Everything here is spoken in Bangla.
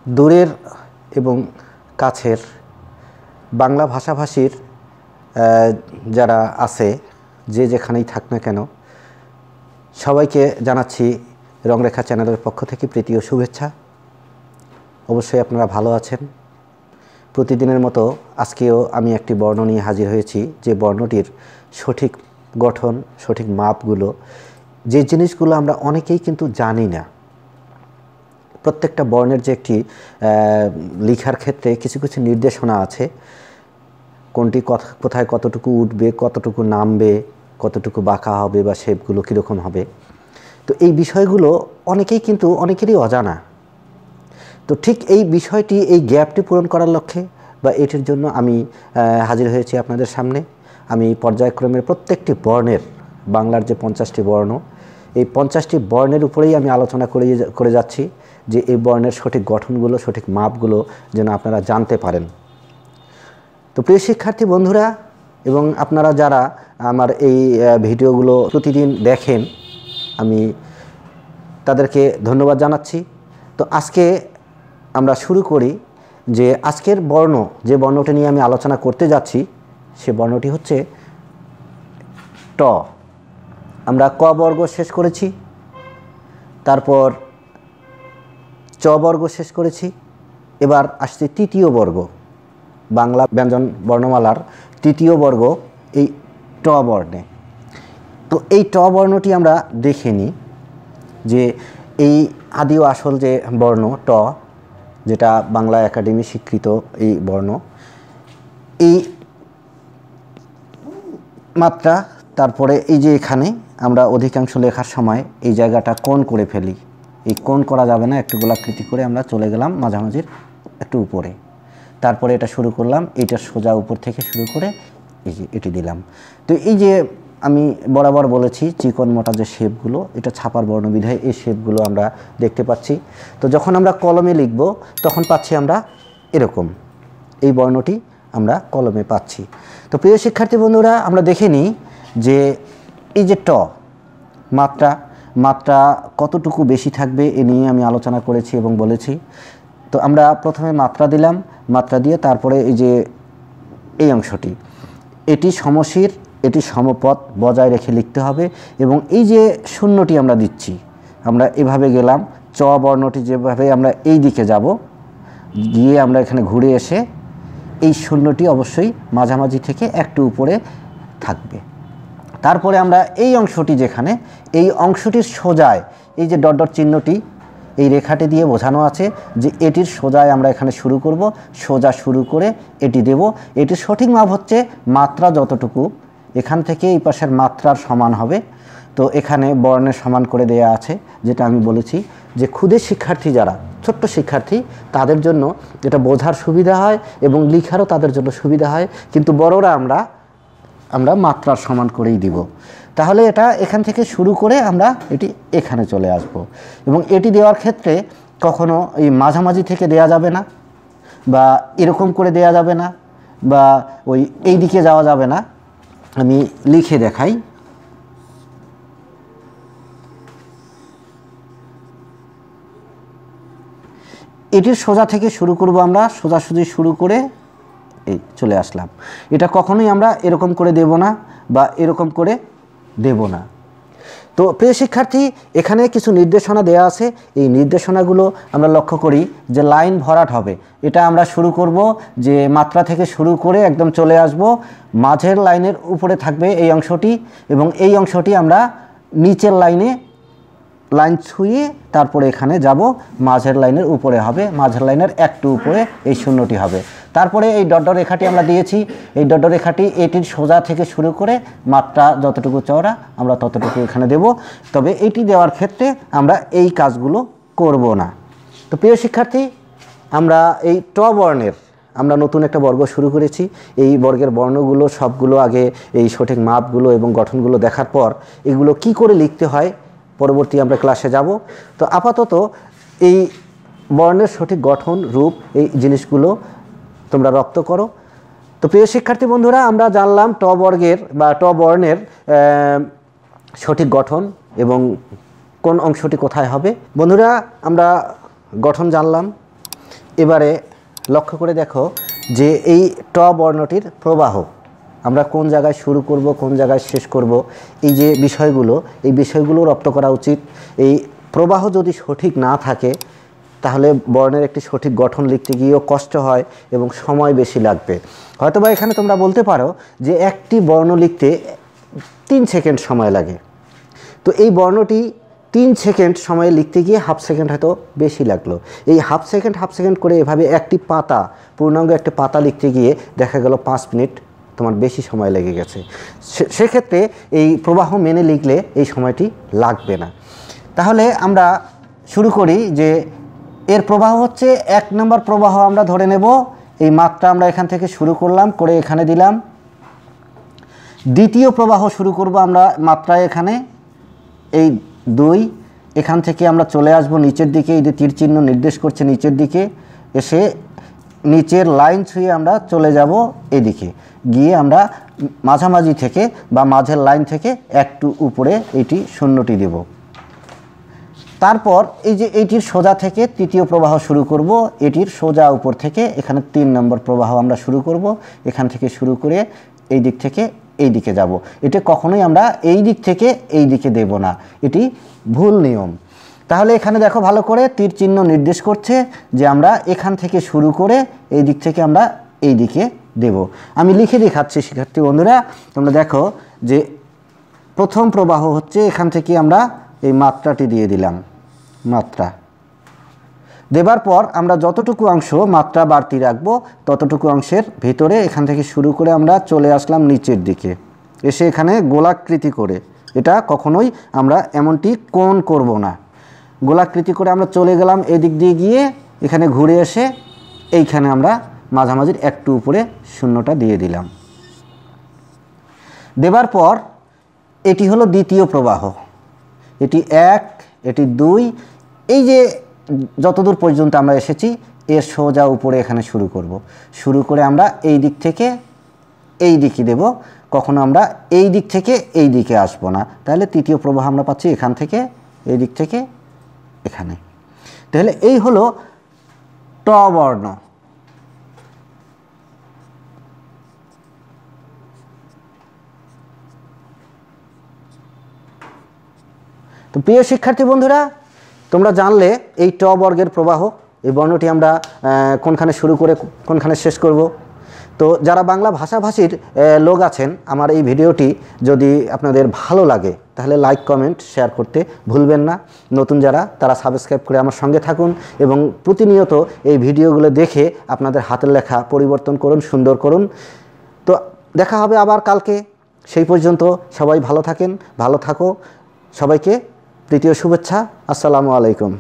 দূরের এবং কাছের বাংলা ভাষাভাষীর যারা আছে যে যেখানেই থাক না কেন সবাইকে জানাচ্ছি রংরেখা চ্যানেলের পক্ষ থেকে প্রীতি ও শুভেচ্ছা। অবশ্যই আপনারা ভালো আছেন। প্রতিদিনের মতো আজকেও আমি একটি বর্ণ নিয়ে হাজির হয়েছি, যে বর্ণটির সঠিক গঠন, সঠিক মাপগুলো, যে জিনিসগুলো আমরা অনেকেই কিন্তু জানি না। প্রত্যেকটা বর্ণের যে একটি লেখার ক্ষেত্রে কিছু কিছু নির্দেশনা আছে, কোনটি কোথায় কতটুকু উঠবে, কতটুকু নামবে, কতটুকু বাঁকা হবে বা শেপগুলো কীরকম হবে। তো এই বিষয়গুলো অনেকেরই অজানা। তো ঠিক এই বিষয়টি, এই গ্যাপটি পূরণ করার লক্ষ্যে বা এটির জন্য আমি হাজির হয়েছি আপনাদের সামনে। আমি পর্যায়ক্রমের প্রত্যেকটি বর্ণের, বাংলার যে 50টি বর্ণ, এই 50টি বর্ণের উপরেই আমি আলোচনা করে যাচ্ছি, যে এই বর্ণের সঠিক গঠনগুলো, সঠিক মাপগুলো যেন আপনারা জানতে পারেন। তো প্রিয় শিক্ষার্থী বন্ধুরা এবং আপনারা যারা আমার এই ভিডিওগুলো প্রতিদিন দেখেন, আমি তাদেরকে ধন্যবাদ জানাচ্ছি। তো আজকে আমরা শুরু করি। যে আজকের বর্ণ, যে বর্ণটি নিয়ে আমি আলোচনা করতে যাচ্ছি, সে বর্ণটি হচ্ছে ট। আমরা ক বর্গ শেষ করেছি, তারপর চ বর্গ শেষ করেছি, এবার আসছে তৃতীয় বর্গ, বাংলা ব্যঞ্জন বর্ণমালার তৃতীয় বর্গ এই ট বর্ণে। তো এই ট বর্ণটি আমরা দেখে নিই, যে এই আদি ও আসল যে বর্ণ ট, যেটা বাংলা একাডেমি স্বীকৃত এই বর্ণ, এই মাত্রা, তারপরে এই যে এখানে আমরা অধিকাংশ লেখার সময় এই জায়গাটা কোণ করে ফেলি। এই কোণ করা যাবে না, একটু গোলাকৃতি করে আমরা চলে গেলাম মাঝামাঝির একটু উপরে, তারপরে এটা শুরু করলাম, এইটা সোজা উপর থেকে শুরু করে এই যে এটি দিলাম। তো এই যে আমি বরাবর বলেছি চিকন মোটা যে শেপগুলো, এটা ছাপার বর্ণবিধায় এই শেপগুলো আমরা দেখতে পাচ্ছি। তো যখন আমরা কলমে লিখব তখন পাচ্ছি আমরা এরকম, এই বর্ণটি আমরা কলমে পাচ্ছি। তো প্রিয় শিক্ষার্থী বন্ধুরা, আমরা দেখে নিই যে এই যে ট মাত্রা কতটুকু বেশি থাকবে এ নিয়ে আমি আলোচনা করেছি এবং বলেছি। তো আমরা প্রথমে মাত্রা দিলাম, মাত্রা দিয়ে তারপরে এই যে এই অংশটি, এটি সমশির, এটি সমপদ বজায় রেখে লিখতে হবে। এবং এই যে শূন্যটি আমরা দিচ্ছি, আমরা এভাবে গেলাম, চ বর্ণটি যেভাবে আমরা এই দিকে যাব, গিয়ে আমরা এখানে ঘুরে এসে এই শূন্যটি অবশ্যই মাঝামাঝি থেকে একটু উপরে থাকবে। তারপরে আমরা এই অংশটি, যেখানে এই অংশটির সোজায় এই যে ডট ডট চিহ্নটি, এই রেখাটি দিয়ে বোঝানো আছে যে এটির সোজায় আমরা এখানে শুরু করব, সোজা শুরু করে এটি দেব। এটির সঠিক মাপ হচ্ছে মাত্রা যতটুকু, এখান থেকে এই পাশের মাত্রার সমান হবে। তো এখানে বর্ণের সমান করে দেয়া আছে, যেটা আমি বলেছি যে ক্ষুদে শিক্ষার্থী, যারা ছোট্ট শিক্ষার্থী, তাদের জন্য এটা বোঝার সুবিধা হয় এবং লিখারও তাদের জন্য সুবিধা হয়। কিন্তু বড়রা আমরা মাত্রার সমান করেই দিব। তাহলে এটা এখান থেকে শুরু করে আমরা এটি এখানে চলে আসব। এবং এটি দেওয়ার ক্ষেত্রে কখনো এই মাঝামাঝি থেকে দেয়া যাবে না, বা এরকম করে দেয়া যাবে না, বা ওই এই দিকে যাওয়া যাবে না। আমি লিখে দেখাই। এটির সোজা থেকে শুরু করব, আমরা সোজাসুজি শুরু করে এই চলে আসলাম। এটা কখনোই আমরা এরকম করে দেব না বা এরকম করে দেব না। তো প্রিয় শিক্ষার্থী, এখানে কিছু নির্দেশনা দেয়া আছে। এই নির্দেশনাগুলো আমরা লক্ষ্য করি যে লাইন ভরাট হবে। এটা আমরা শুরু করব যে মাত্রা থেকে শুরু করে একদম চলে আসব, মাঝের লাইনের উপরে থাকবে এই অংশটি, এবং এই অংশটি আমরা নিচের লাইন ছুঁয়ে তারপরে এখানে যাব, মাঝের লাইনের উপরে হবে, মাঝের লাইনের একটু উপরে এই শূন্যটি হবে। তারপরে এই ডট ডট রেখাটি আমরা দিয়েছি, এই ডট ডট রেখাটি এটির সোজা থেকে শুরু করে মাত্রা যতটুকু চওড়া আমরা ততটুকু এখানে দেব। তবে এটি দেওয়ার ক্ষেত্রে আমরা এই কাজগুলো করব না। তো প্রিয় শিক্ষার্থী, আমরা এই ট বর্ণের আমরা নতুন একটা বর্গ শুরু করেছি। এই বর্গের বর্ণগুলো সবগুলো আগে এই সঠিক মাপগুলো এবং গঠনগুলো দেখার পর এগুলো কি করে লিখতে হয় পরবর্তী আমরা ক্লাসে যাব। তো আপাতত এই বর্ণের সঠিক গঠন, রূপ, এই জিনিসগুলো তোমরা রপ্ত করো। তো প্রিয় শিক্ষার্থী বন্ধুরা, আমরা জানলাম ট বর্গের বা ট বর্ণের সঠিক গঠন এবং কোন অংশটি কোথায় হবে। বন্ধুরা, আমরা গঠন জানলাম। এবারে লক্ষ্য করে দেখো যে এই ট বর্ণটির প্রবাহ আমরা কোন জায়গায় শুরু করব, কোন জায়গায় শেষ করব, এই যে বিষয়গুলো, এই বিষয়গুলো রপ্ত করা উচিত। এই প্রবাহ যদি সঠিক না থাকে তাহলে বর্ণের একটি সঠিক গঠন লিখতে গিয়েও কষ্ট হয় এবং সময় বেশি লাগবে। হয়তোবা এখানে তোমরা বলতে পারো যে একটি বর্ণ লিখতে 3 সেকেন্ড সময় লাগে, তো এই বর্ণটি 3 সেকেন্ড সময়ে লিখতে গিয়ে হাফ সেকেন্ড হয়তো বেশি লাগলো। এই হাফ সেকেন্ড করে এভাবে একটি পাতা, পূর্ণাঙ্গ একটি পাতা লিখতে গিয়ে দেখা গেল 5 মিনিট তোমার বেশি সময় লেগে গেছে। সেক্ষেত্রে এই প্রবাহ মেনে লিখলে এই সময়টি লাগবে না। তাহলে আমরা শুরু করি যে এর প্রবাহ হচ্ছে 1 নম্বর প্রবাহ আমরা ধরে নেব। এই মাত্রা আমরা এখান থেকে শুরু করলাম, করে এখানে দিলাম। দ্বিতীয় প্রবাহ শুরু করব আমরা মাত্রায় এখানে এই 2, এখান থেকে আমরা চলে আসব নিচের দিকে, এই যে তীর চিহ্ন নির্দেশ করছে নিচের দিকে, এসে নিচের লাইন ছুঁয়ে আমরা চলে যাব এদিকে, গিয়ে আমরা মাঝামাঝি থেকে বা মাঝের লাইন থেকে একটু উপরে এইটি শূন্যটি দেব। তারপর এই যে এইটির সোজা থেকে তৃতীয় প্রবাহ শুরু করব, এটির সোজা উপর থেকে এখানে 3 নম্বর প্রবাহ আমরা শুরু করব। এখান থেকে শুরু করে এই দিক থেকে এই দিকে যাব। এটা কখনোই আমরা এই দিক থেকে এই দিকে দেব না, এটি ভুল নিয়ম। তাহলে এখানে দেখো ভালো করে তীর চিহ্ন নির্দেশ করছে যে আমরা এখান থেকে শুরু করে এই দিক থেকে আমরা এই দিকে দেব। আমি লিখে দেখাচ্ছি শিক্ষার্থী বন্ধুরা, তোমরা দেখো যে প্রথম প্রবাহ হচ্ছে এখান থেকে আমরা এই মাত্রাটি দিয়ে দিলাম। মাত্রা দেবার পর আমরা যতটুকু অংশ মাত্রা বাড়তি রাখবো ততটুকু অংশের ভিতরে এখান থেকে শুরু করে আমরা চলে আসলাম নিচের দিকে, এসে এখানে গোলাকৃতি করে, এটা কখনোই আমরা এমনটি কোণ করব না, গোলাকৃতি করে আমরা চলে গেলাম এদিক দিয়ে গিয়ে এখানে ঘুরে এসে এইখানে আমরা মাঝামাঝির একটু উপরে শূন্যটা দিয়ে দিলাম। দেবার পর এটি হলো দ্বিতীয় প্রবাহ, এটি 1, এটি 2, এই যে যতদূর পর্যন্ত আমরা এসেছি এর সোজা উপরে এখানে শুরু করব। শুরু করে আমরা এই দিক থেকে এই দিকে দেব, কখনো আমরা এই দিক থেকে এই দিকে আসবো না। তাহলে তৃতীয় প্রবাহ আমরা পাচ্ছি এখান থেকে এই দিক থেকে এখানে। তাহলে এই হলো ট বর্ণ। তো প্রিয় শিক্ষার্থী বন্ধুরা, তোমরা জানলে এই ট বর্গের প্রবাহ, এই বর্ণটি আমরা কোনখানে শুরু করে কোনখানে শেষ করব। তো যারা বাংলা ভাষাভাষীর লোক আছেন, আমার এই ভিডিওটি যদি আপনাদের ভালো লাগে তাহলে লাইক, কমেন্ট, শেয়ার করতে ভুলবেন না। নতুন যারা তারা সাবস্ক্রাইব করে আমার সঙ্গে থাকুন এবং প্রতিনিয়ত এই ভিডিওগুলো দেখে আপনাদের হাতের লেখা পরিবর্তন করুন, সুন্দর করুন। তো দেখা হবে আবার কালকে, সেই পর্যন্ত সবাই ভালো থাকেন, ভালো থাকো। সবাইকে তৃতীয় শুভেচ্ছা, আসসালামু আলাইকুম।